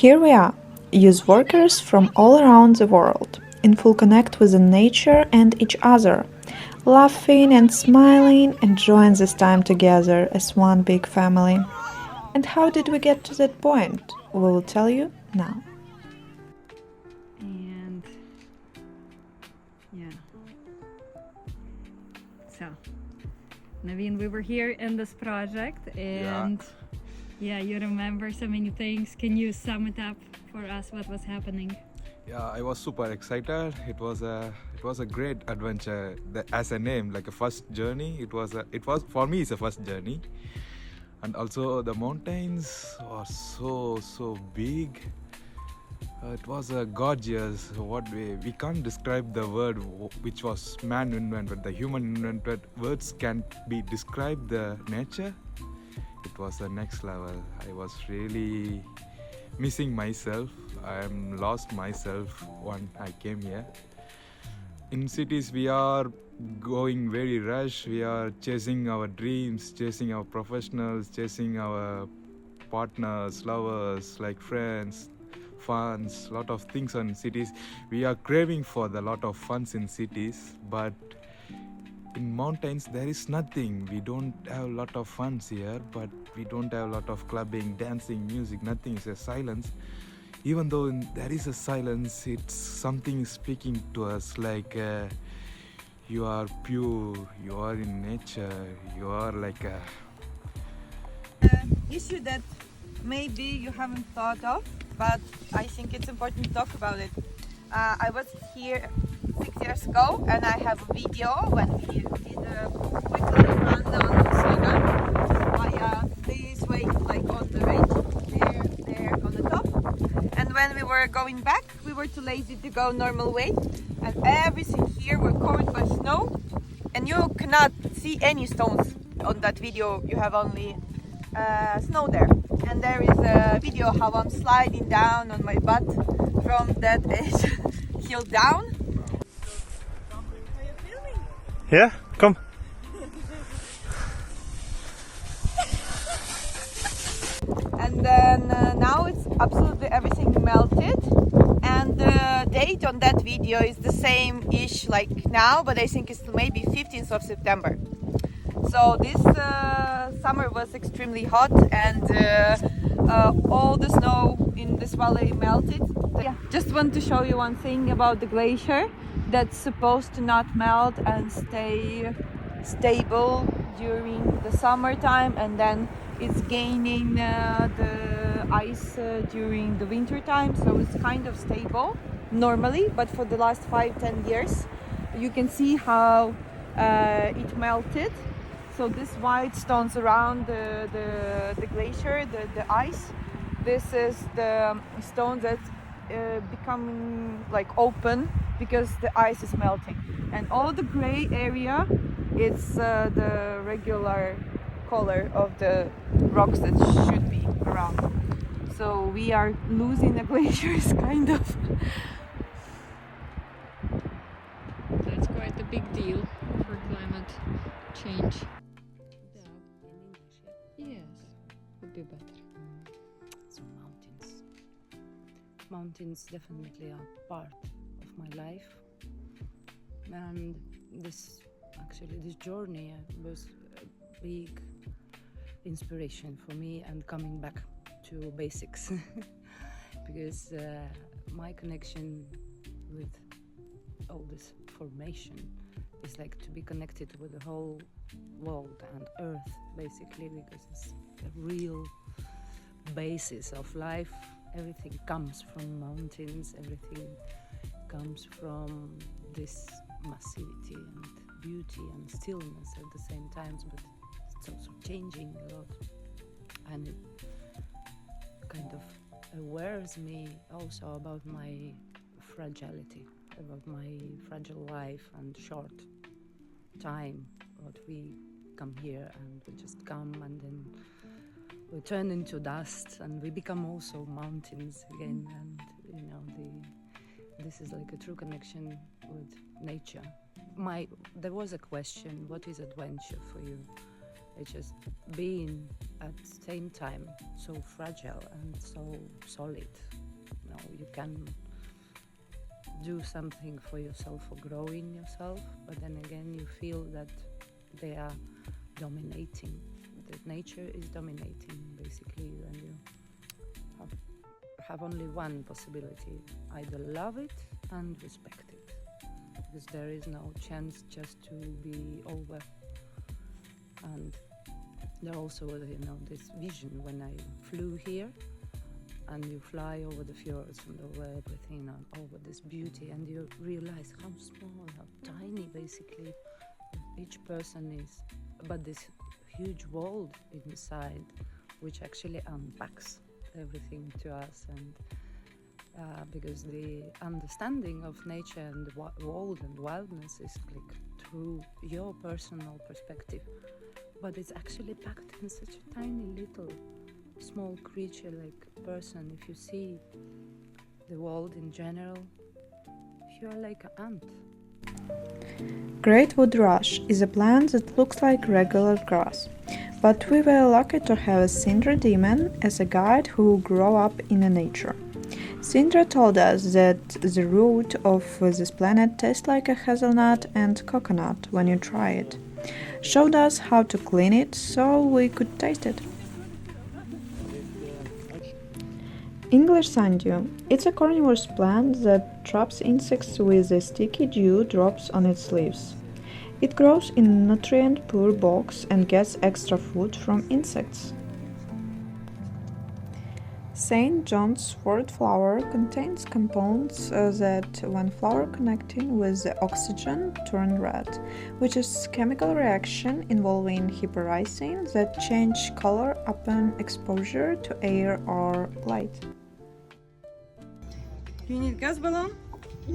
Here we are, youth workers from all around the world, in full connect with the nature and each other, laughing and smiling, enjoying this time together as one big family. And how did we get to that point? We will tell you now. And yeah, so Naveen, we were here in this project, and yeah, you remember so many things. Can you sum it up for us? What was happening? Yeah, I was super excited. It was a great adventure. As a name, like a first journey. It was for me. It's a first journey, and also the mountains were so big. It was gorgeous. What we can't describe the word which was man invented. The human invented words can't be described the nature. It was the next level. I was really missing myself. I'm lost myself when I came here. In cities, we are going very rush. We are chasing our dreams, chasing our professionals, chasing our partners, lovers, like friends, funds, lot of things in cities. We are craving for the lot of funds in cities, but in mountains there is nothing. We don't have a lot of funds here, but we don't have a lot of clubbing, dancing, music, nothing. It's a silence. Even though there is a silence, it's something speaking to us, like you are pure, you are in nature, you are like a issue that maybe you haven't thought of, but I think it's important to talk about it. I was here 6 years ago, and I have a video when we did a quick little run down Saga via this way, like on the range, there on the top. And when we were going back, we were too lazy to go normal way, and everything here were covered by snow, and you cannot see any stones on that video. You have only snow there, and there is a video how I'm sliding down on my butt from that edge hill down. Yeah, come. And then now it's absolutely everything melted, and the date on that video is the same-ish like now, but I think it's maybe 15th of September. So this summer was extremely hot, and all the snow in this valley melted. Yeah. Just want to show you one thing about the glacier that's supposed to not melt and stay stable during the summertime, and then it's gaining the ice during the winter time, so it's kind of stable normally, but for the last 5-10 years you can see how it melted. So this white stones around the glacier, the ice, this is the stone that becoming like open because the ice is melting, and all the gray area, it's the regular color of the rocks that should be around. So we are losing the glaciers kind of. That's quite a big deal for climate change. Yes, would be better. So mountains definitely are part of my life, and this journey was a big inspiration for me, and coming back to basics because my connection with all this formation is like to be connected with the whole world and earth, basically, because it's the real basis of life. Everything comes from mountains, everything comes from this massivity and beauty and stillness at the same time, but it's also changing a lot, and it kind of awares me also about my fragility, about my fragile life and short time. What we come here and we just come, and then we turn into dust, and we become also mountains again. And this is like a true connection with nature. There was a question: what is adventure for you? It's just being at the same time so fragile and so solid. You know, you can do something for yourself or grow in yourself, but then again you feel that they are dominating, that nature is dominating basically, and you have only one possibility: either love it and respect it, because there is no chance just to be over. And there also, you know, this vision when I flew here, and you fly over the fjords and over everything and over this beauty, and you realize how small, how tiny basically each person is, but this huge world inside which actually unpacks everything to us. And because the understanding of nature and the world and wildness is like through your personal perspective, but it's actually packed in such a tiny little small creature like person. If you see the world in general, you are like an ant. Great wood rush is a plant that looks like regular grass, but we were lucky to have a Sindra demon as a guide who grew up in nature. Sindra told us that the root of this plant tastes like a hazelnut and coconut when you try it. Showed us how to clean it so we could taste it. English sundew. It's a carnivorous plant that traps insects with the sticky dew drops on its leaves. It grows in nutrient-poor bogs and gets extra food from insects. St. John's wort flower contains compounds that, when flower connecting with the oxygen, turn red, which is chemical reaction involving hyperricin that change color upon exposure to air or light. You need gas balloon,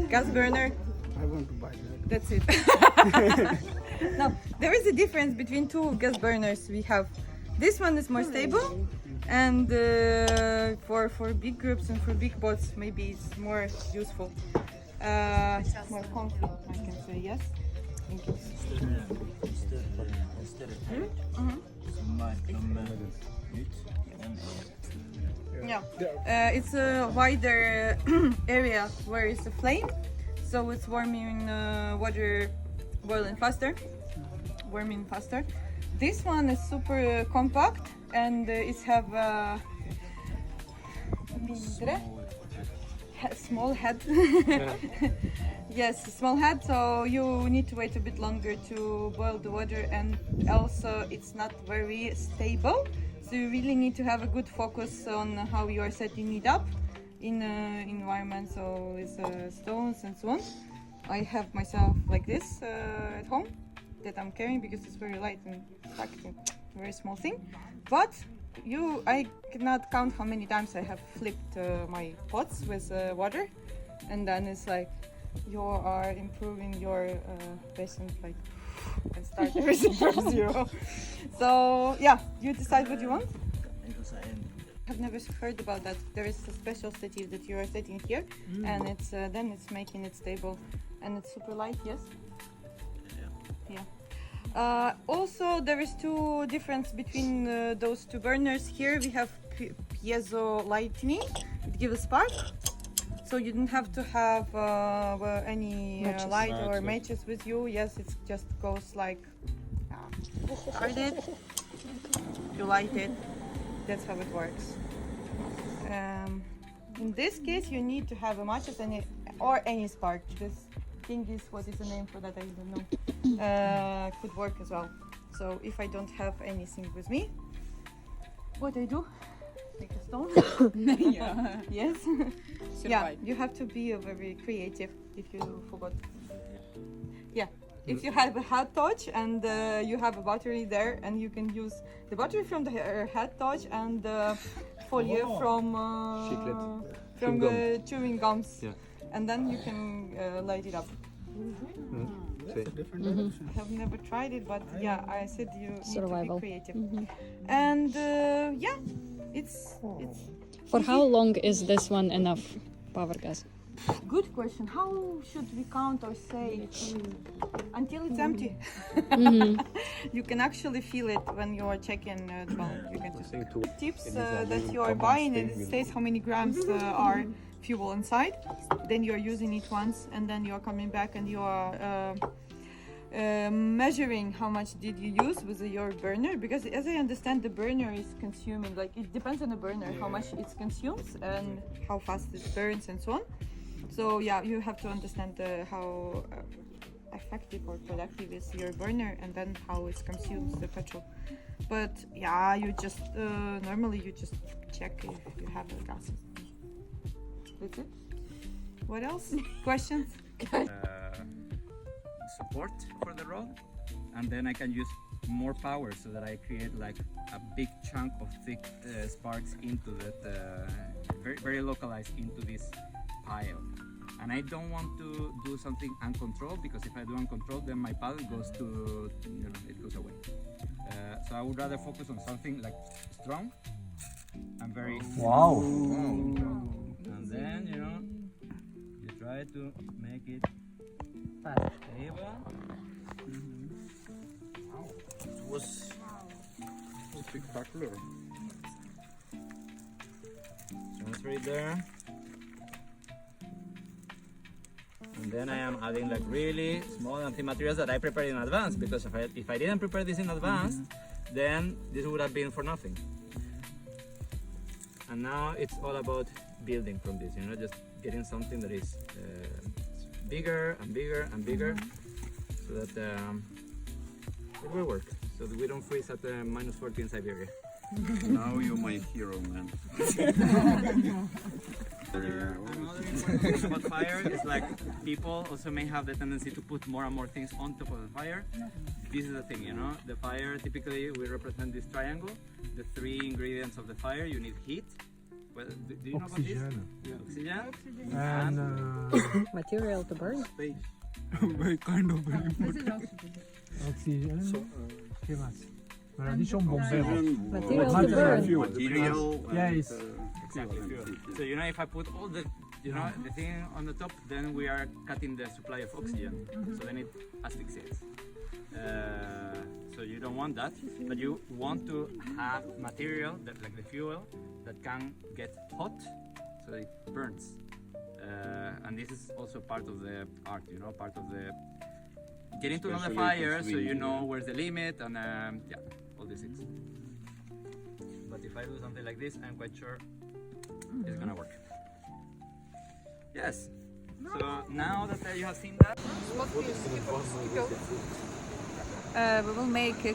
gas burner. I want to buy that. That's it. Now, there is a difference between two gas burners we have. This one is more stable, and for big groups and for big boats, maybe it's more useful. More comfortable, I can say, yes. Thank you. Yeah, it's a wider area where it's a flame, so it's warming water boiling faster, warming faster. This one is super compact and it have small head. Yes, small head, so you need to wait a bit longer to boil the water, and also it's not very stable. So you really need to have a good focus on how you are setting it up in environment, so with stones and so on. I have myself like this at home that I'm carrying because it's very light and packed in a very small thing. But I cannot count how many times I have flipped my pots with water, and then it's like you are improving your patient, like, and start everything from zero. So yeah, you decide what you want. I've never heard about that. There is a special stative that you are setting here, and it's then it's making it stable, and it's super light. Yes. Yeah. Also, there is two difference between those two burners. Here we have piezo lightning. It gives a spark, so you don't have to have any light or matches with you. Yes, it just goes like start it, you light it. That's how it works. In this case, you need to have a matches or any spark. This thing is, what is the name for that? I don't know. Could work as well. So if I don't have anything with me, what I do? Take a stone. Yeah. Yes. Yeah. You have to be very creative if you forgot. Yeah. If you have a head torch and you have a battery there, and you can use the battery from the head torch and foliage from chewing gums, and then you can light it up. I have never tried it, but yeah, I said you need to be creative. And yeah, it's For how long is this one enough, power gas? Good question. How should we count or say? Until it's empty. You can actually feel it when you are checking the bulb. You can just tips that you are buying, and it says how many grams are fuel inside. Then you are using it once, and then you are coming back and you are measuring how much did you use with your burner, because as I understand the burner is consuming, like it depends on the burner how much it consumes and how fast it burns and so on. So yeah, you have to understand how effective or productive is your burner, and then how it consumes the petrol. But yeah, you just normally you just check if you have the gases. That's it. What else? Questions? Support for the rod, and then I can use more power so that I create like a big chunk of thick sparks into that, very localized into this pile. And I don't want to do something uncontrolled, because if I do uncontrolled, then my paddle goes to, it goes away. So I would rather focus on something like strong and very Wow. and then you try to make it stable. It was spectacular. So it's right there. And then I am adding like really small and thin materials that I prepared in advance, because if I didn't prepare this in advance, then this would have been for nothing. And now it's all about building from this, just getting something that is bigger and bigger and bigger, so that it will work, so that we don't freeze at -40 in Siberia. Now you're my hero, man. Another important thing about fire is like people also may have the tendency to put more and more things on top of the fire. This is the thing, the fire, typically we represent this triangle, the three ingredients of the fire. You need heat. Well, do you know about this? Oxygen. And Material to burn. Kind of very oxygen. ¿Qué más? Me lo han dicho un bombero. Material to burn. Material. Yes. Exactly. So if I put all the the thing on the top, then we are cutting the supply of oxygen. So then it asphyxiates. So you don't want that, but you want to have material that, like the fuel, that can get hot, so it burns. And this is also part of the art, part of the getting to know the fire, so you know where's the limit, and all these things. But if I do something like this, I'm quite sure it's gonna work. Yes. So now that you have seen that, We will make a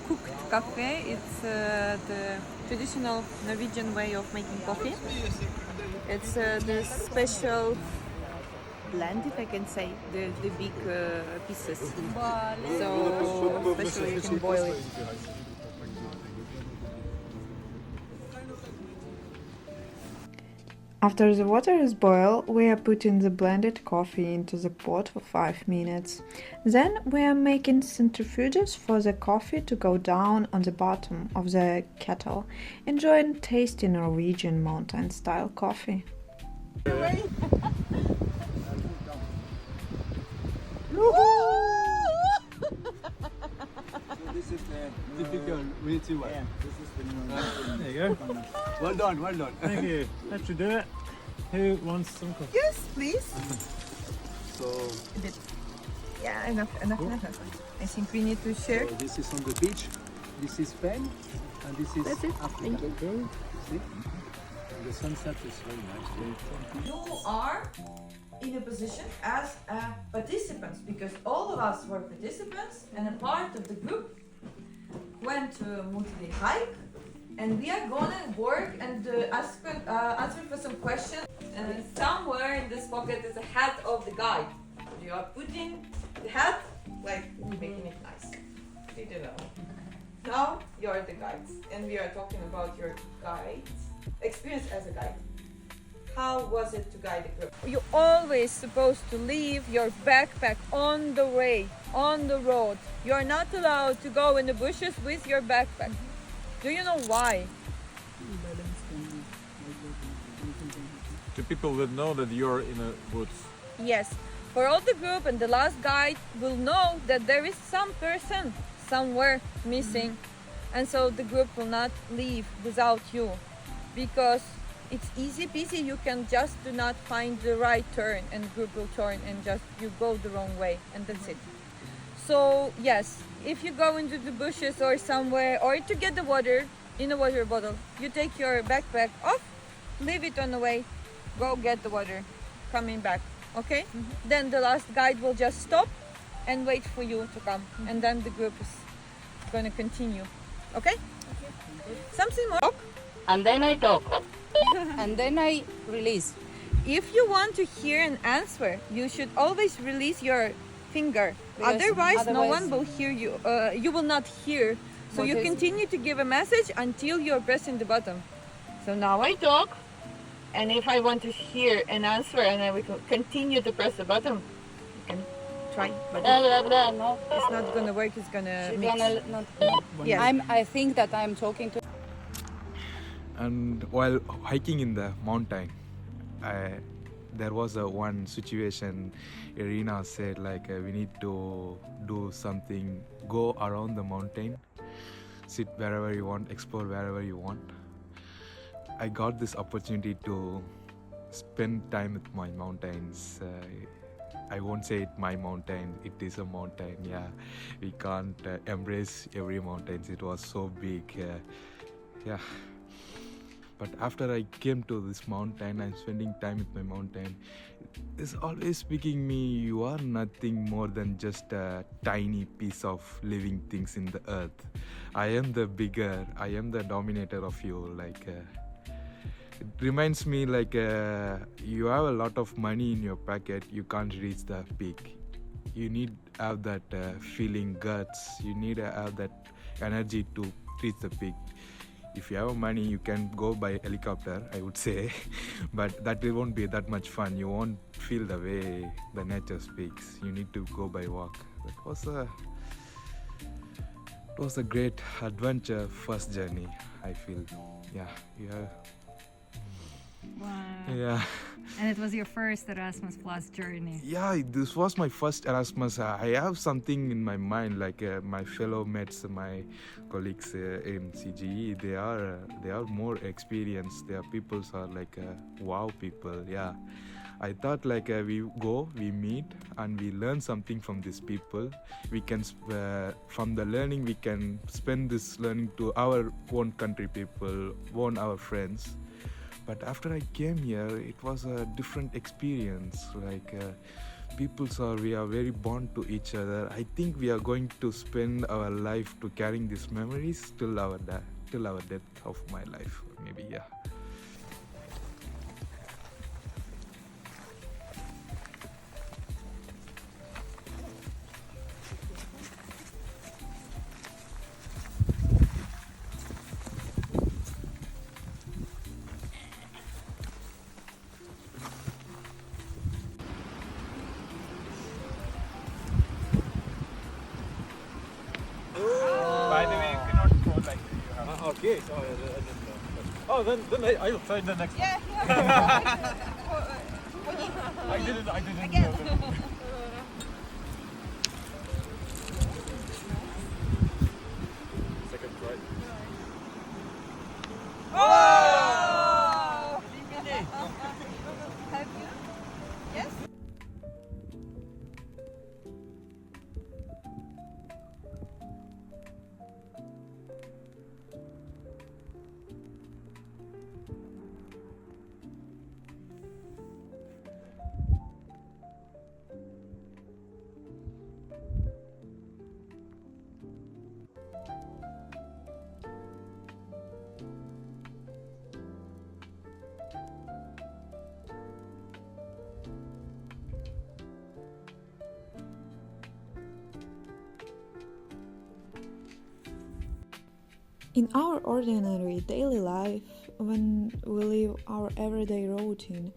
cooked coffee. It's the traditional Norwegian way of making coffee. It's the special blend, if I can say, the big pieces. So especially you can boil it. After the water is boiled, we are putting the blended coffee into the pot for 5 minutes. Then we are making centrifuges for the coffee to go down on the bottom of the kettle, enjoying tasty Norwegian mountain-style coffee. This is the typical Ritzy way. There you go. Well done, well done. Thank you. That should do it. Who wants some coffee? Yes, please. So, Yeah, enough. I think we need to share. so this is on the beach. This is Spain, and this is Africa. Thank you. See? And the sunset is very nice. You are in a position as a participant, because all of us were participants and a part of the group went to Mutli hike, and we are gonna work and answer for some questions. Somewhere in this pocket is a hat of the guide. You are putting the hat, like making it nice. Did you know? Now you are the guides, and we are talking about your guides experience as a guide. How was it to guide the group? You're always supposed to leave your backpack on the way, on the road. You're not allowed to go in the bushes with your backpack. Do you know why? So people will know that you're in a woods. Yes, for all the group, and the last guide will know that there is some person somewhere missing, and so the group will not leave without you, because it's easy peasy. You can just do not find the right turn, and the group will turn, and just you go the wrong way, and that's it. So yes, if you go into the bushes or somewhere, or to get the water in a water bottle, you take your backpack off, leave it on the way, go get the water, coming back. Okay? Then the last guide will just stop and wait for you to come, and then the group is going to continue. Okay? Something more? And then I talk. And then I release. If you want to hear an answer, you should always release your finger. Because Otherwise, no otherwise- one will hear you. You will not hear. So What you is- continue to give a message until you're pressing the button. So now I talk, and if I want to hear an answer and I will continue to press the button, you can try. But Blah, blah, blah, no. it's not gonna work. It's gonna She's mix. gonna not. Yes. I think that I'm talking to. And while hiking in the mountain, there was one situation. Irina said like we need to do something, go around the mountain, sit wherever you want, explore wherever you want. I got this opportunity to spend time with my mountains. I won't say it my mountain, it is a mountain. Yeah, we can't embrace every mountain. It was so big. Yeah. But after I came to this mountain, I'm spending time with my mountain. It's always speaking me, you are nothing more than just a tiny piece of living things in the earth. I am the bigger, I am the dominator of you. Like, it reminds me like you have a lot of money in your pocket, you can't reach the peak. You need to have that feeling guts, you need to have that energy to reach the peak. If you have money, you can go by helicopter, I would say, but that won't be that much fun. You won't feel the way the nature speaks. You need to go by walk. It was a great adventure, first journey, I feel. Yeah. Wow. Yeah. And it was your first Erasmus Plus journey. Yeah, this was my first Erasmus. I have something in my mind, like my fellow mates, my colleagues in CGE. They are more experienced. Their peoples are like wow people. Yeah, I thought like we go, we meet, and we learn something from these people. We can from the learning we can spend this learning to our own country people, our friends. But after I came here, it was a different experience. Like we are very bond to each other. I think we are going to spend our life to carrying these memories till our death of my life. Maybe, yeah. By the way, you cannot go like this. You have okay, so I didn't know. Oh, then I'll try the next one. Yeah. I didn't know. Second try. Oh! Have you? Yes? In our ordinary daily life, when we live our everyday routine,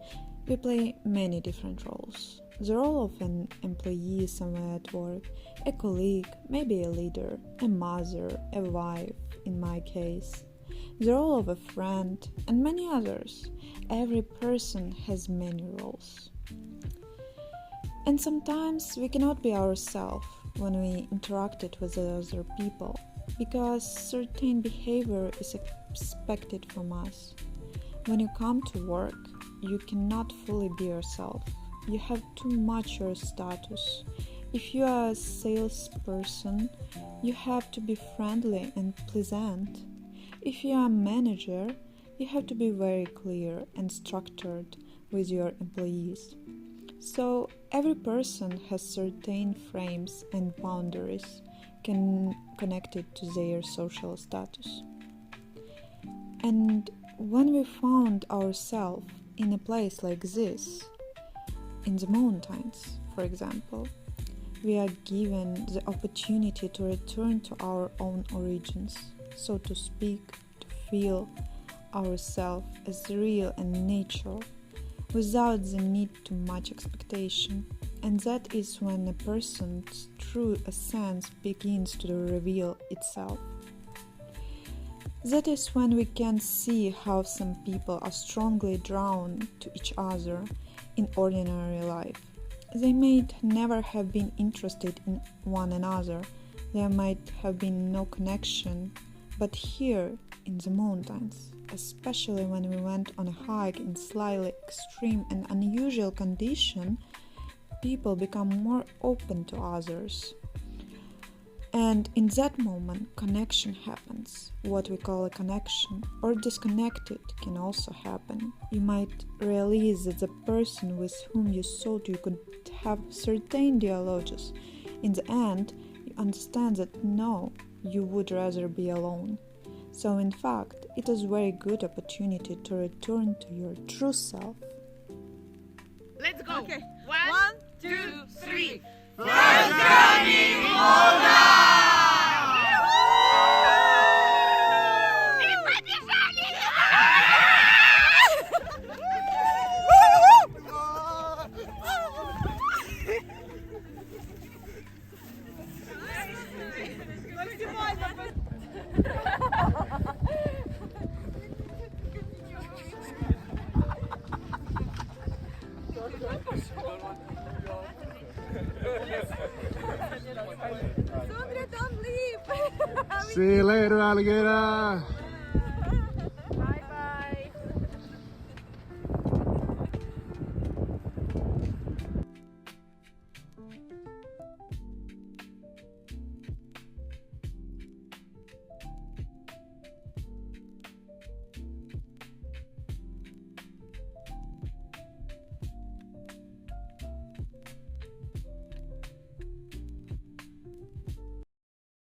we play many different roles. The role of an employee somewhere at work, a colleague, maybe a leader, a mother, a wife, in my case. the role of a friend, and many others. Every person has many roles. And sometimes we cannot be ourselves when we interacted with other people, because certain behavior is expected from us. When you come to work, you cannot fully be yourself. You have too much your status. If you are a salesperson, you have to be friendly and pleasant. If you are a manager, you have to be very clear and structured with your employees. So every person has certain frames and boundaries connected to their social status. And when we found ourselves in a place like this, in the mountains, for example, we are given the opportunity to return to our own origins, so to speak, to feel ourselves as real and natural, without the need to much expectation. And that is when a person's true essence begins to reveal itself. That is when we can see how some people are strongly drawn to each other in ordinary life. They might never have been interested in one another, there might have been no connection, but here in the mountains, especially when we went on a hike in slightly extreme and unusual condition, people become more open to others. And in that moment, connection happens. What we call a connection, or disconnected, can also happen. You might realize that the person with whom you thought you could have certain dialogues, in the end, you understand that no, you would rather be alone. So in fact, it is a very good opportunity to return to your true self. Let's go. Okay. 1, 2, 3. See you later, alligator.